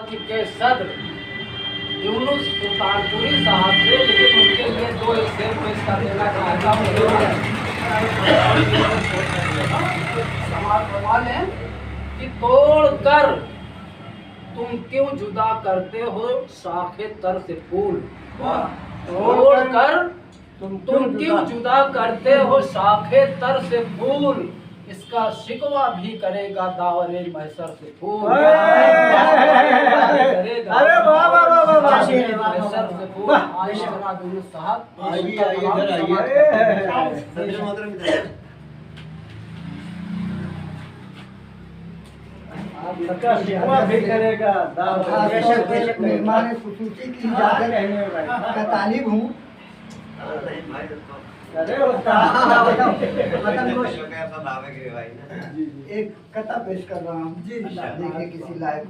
के सदर यूनुस सुल्तानपुरी साहब से, लेकिन उनके लिए दो एक शेर पेश कर देना चाहता हूँ। समाज सवाल है कि तोड़ कर तुम क्यों जुदा करते हो शाखे तर से फूल, तोड़ कर तुम क्यों जुदा करते हो शाखे तर से फूल, इसका शिकवा भी करेगा दावरे महशर से फूल, करेगा अरे वाह वाह वाह वाह वाह महशर से फूल। आइए जनाब यूनुस साहब, भी करेगा मेहमान खुसूसी की इजाजत का तालिब हूँ। एक कथा पेश कर रहा हूँ जी, देखिए किसी लायक।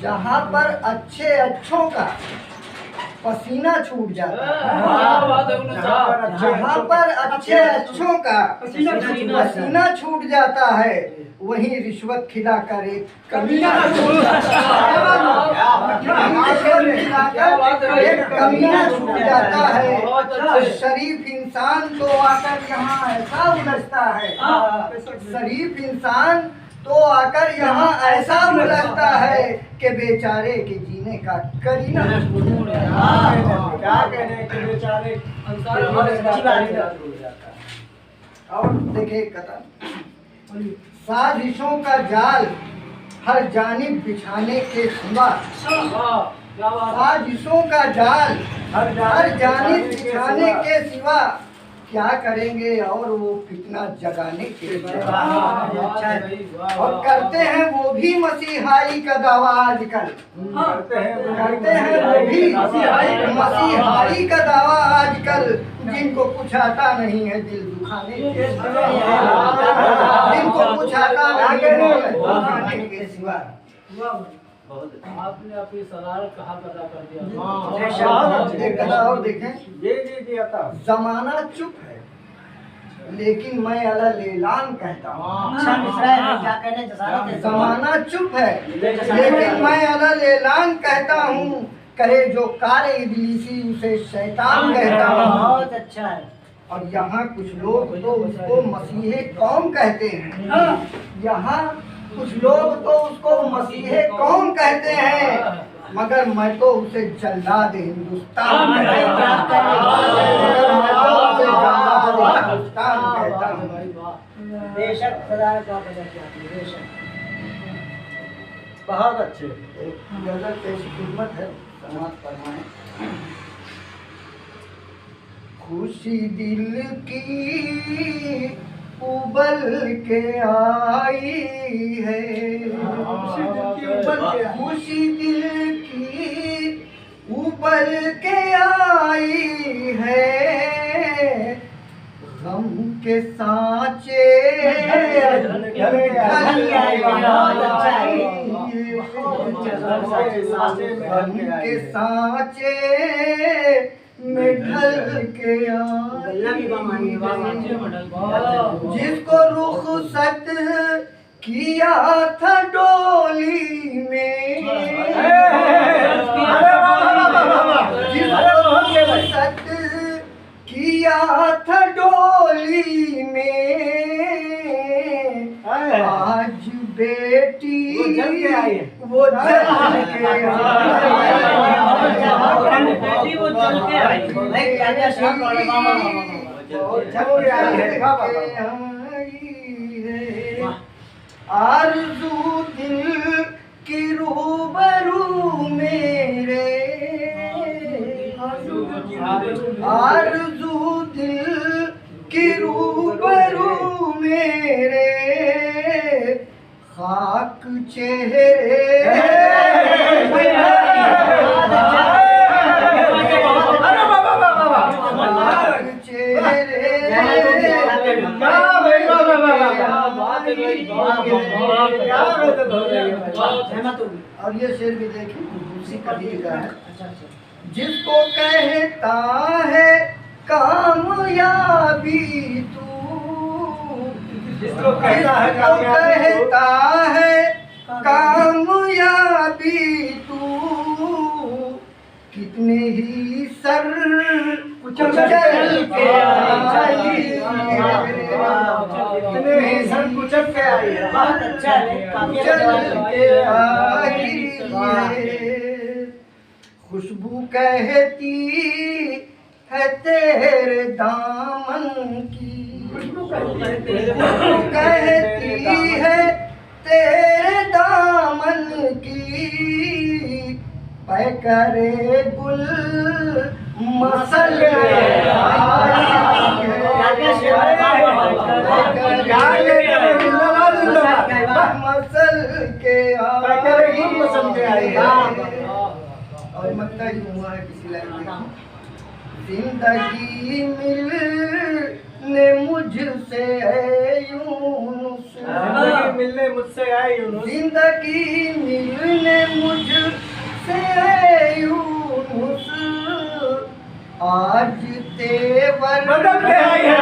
जहाँ पर अच्छे अच्छों का पसीना छूट जाता है, जहाँ पर अच्छे अच्छों का पसीना छूट जाता है, वहीं रिश्वत खिलाकर एक कमीना छूट जाता है। शरीफ इंसान तो आकर यहाँ ऐसा उलझता है, शरीफ इंसान तो आकर यहाँ ऐसा उलझता है कि बेचारे के जीने का करीना। क्या कहने के बेचारे और देखिए कथा, साजिशों का जाल हर जानिब बिछाने के सिवा, साजिशों का जाल हर जानिब बिछाने के सिवा क्या करेंगे और वो फितना जगाने के सिवा। और करते हैं वो भी मसीहाई का दावा आजकल, करते हैं वो भी मसीहाई का दावा आजकल, जिनको कुछ आता नहीं है दिल दुखाने के सिवा, जिनको कुछ आता नहीं है दिल दुखाने के सिवा। आपने अपनी शरारत कहाँ पैदा कर दिया। एक कथा और देखें। जमाना चुप है लेकिन मैं अल-ऐलान कहता हूँ। जमाना चुप है लेकिन मैं अल-ऐलान कहता हूँ, करे जो कारे इब्लीसी उसे शैतान कहता हूँ। बहुत अच्छा है। और यहाँ कुछ लोग तो उसको मसीहे कौम कहते हैं, यहाँ कुछ लोग तो उसको मसीहे कौम कहते हैं, मगर मैं तो उसे जल्लाद हिंदुस्तान कहता हूँ। बेशक खुदा का बेशक बहुत अच्छे। गजल पेश खिदमत है, समाज फरमाएं। खुशी दिल की उबल के आई है, खुशी दिल की उबल के आई है, गम के सांचे गम के सांचे में ढल के आई, जिसको रुखसत किया था डोली में, जिसको रुखसत किया था डोली में, आज बेटी वो जल के आई, आरज़ू दिल की रूबरू मेरे, आरज़ू दिल की रूबरू मेरे, खाक चेहरे और ये शेर भी देखिए उसी कवि का है। जिसको कहता है कामयाबी तू, जिसको कहता है कामयाबी तू कितने ही सर कुचल के आई कितने ही सर कुचल के आई है। बहुत अच्छा है, काफी अच्छा चल जवाब के है। आई खुशबू कहती है तेरे दामन की, खुशबू कहती है तेरे दामन की, पै करे गुल मसल मसल के और मतलब यूं हुआ है किसी लाइन में, जिंदगी मिलने मुझसे है यूनुस, जिंदगी मिलने मुझसे आई यूनुस, जिंदगी मिलने मुझसे है यूनुस, आज तेवर बदल के आई है।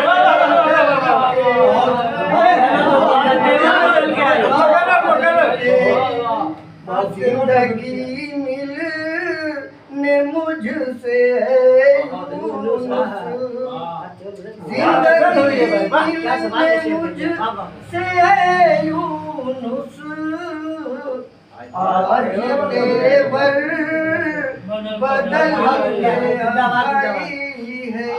जिंदगी मिलने मुझसे है यूनुस, जिंदगी मिलने मुझसे है यूनुस, आज तेवर बदल के आई है।